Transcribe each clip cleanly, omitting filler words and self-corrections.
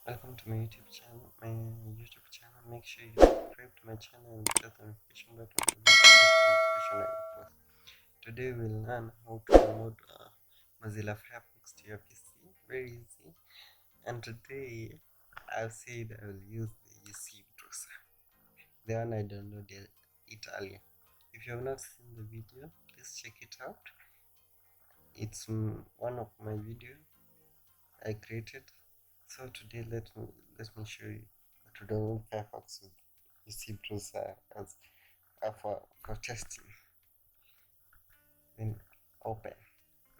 Welcome to my YouTube channel. Make sure you subscribe to my channel and press the notification button for the notification when I post. Today we'll learn how to download Mozilla Firefox to your PC. Very easy. And today I've said I will use the UC browser, the one I downloaded it earlier. If you have not seen the video, please check it out. It's one of my videos I created. So today let me show you how to download Firefox with UC browser as for testing. Then open.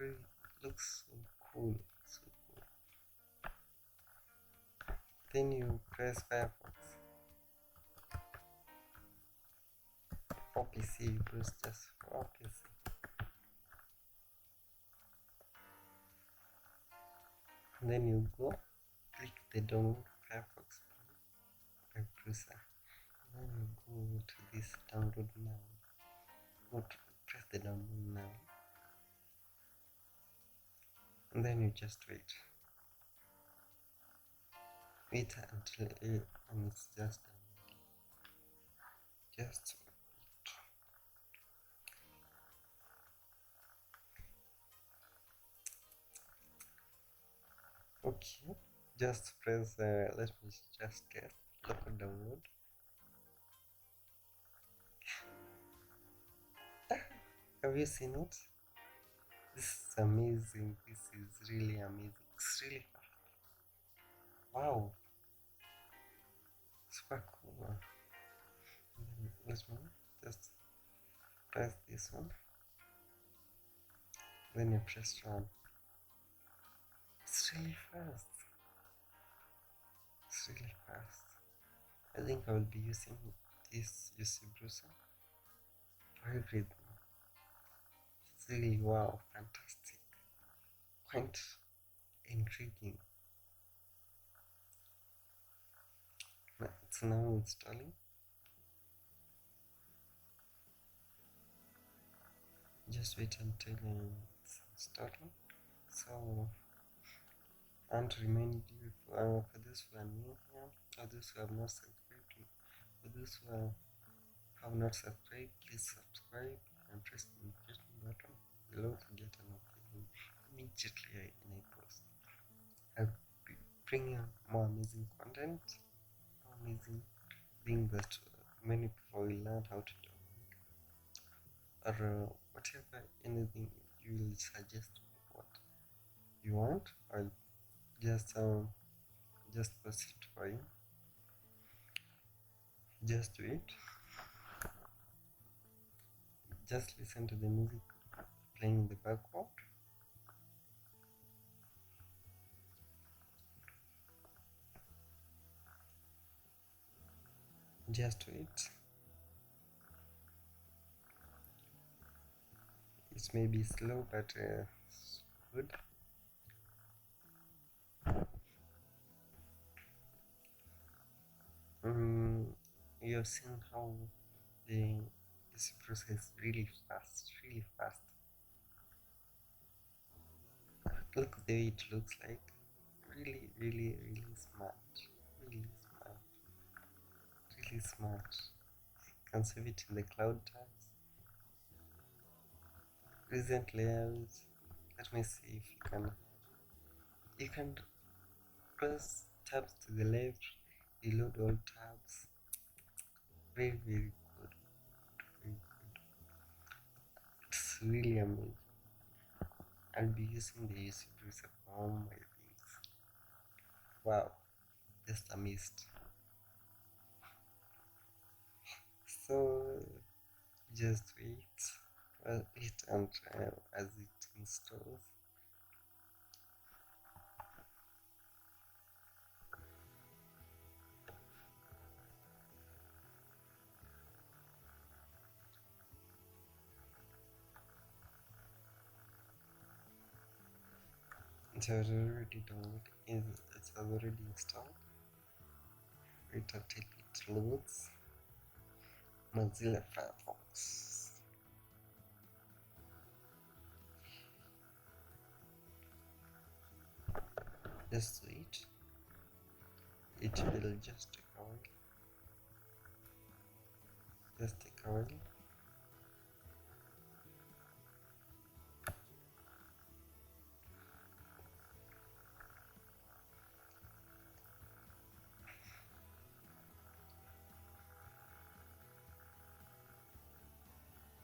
Really looks so cool, so cool. Then you press Firefox. For PC, you press just for PC. And then you go click the download Firefox web browser. And then you go to this download now. Press the download now. And then you just wait until it's just downloading. Just okay. Just press. Let me just get local download. Have you seen it? This is amazing. This is really amazing. It's really fast. Wow. Super cool. Let me just press this one. Then you press run. It's really fast. It's really fast. I think I will be using this UC browser for everything. It's really wow, fantastic. Quite intriguing. It's now installing. Just wait until it's installing. So I want to remind you for those who are new here, or those who have not subscribed, for those who have not subscribed, please subscribe and press the notification button below to get an notification immediately when I post. I'll be bringing more amazing content, more amazing things that many people will learn how to do, or whatever, anything you will suggest what you want, or just post it for you. Just do it. Just listen to the music playing in the background. Just wait. It may be slow, but it's good. You have seen how this process is really fast, really fast. Look the way it looks like. Really, really, really smart. Really smart. Really smart. You can save it in the cloud tabs. Recent layouts. Let me see if you can. You can press tabs to the left, reload all tabs. Very, very good. Very good. It's really amazing. I'll be using the UC browser for all my things. Wow, just amazed. So just wait and as it installs. It's already downloaded. It's already installed. Wait until it loads. Mozilla Firefox. Just wait. it will just take a while. Just take a while.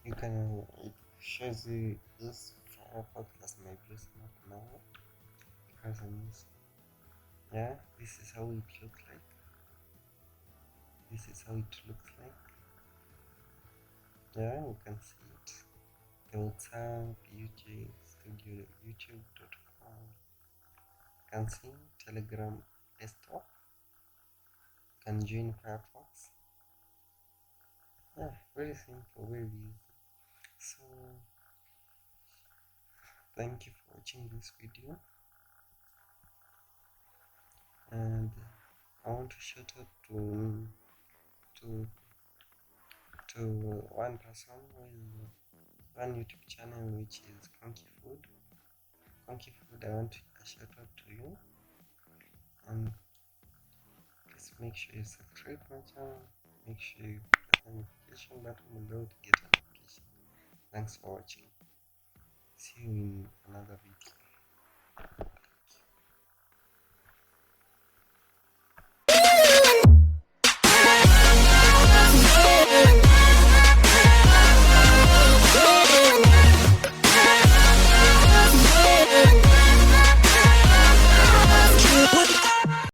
You can, it shows you this Firefox as my browser now because I'm using. Yeah, this is how it looks like. This is how it looks like. Yeah, you can see it. The WhatsApp, YouTube, Studio, YouTube.com. You can see Telegram desktop. You can join Firefox. Yeah, very simple, very easy. So, thank you for watching this video, and I want to shout out to to one person with one YouTube channel, which is Conky Food. Conky Food, I want a shout out to you, and please make sure you subscribe my channel. Make sure you press the notification button below to get a notification. Thanks for watching. See you in another video.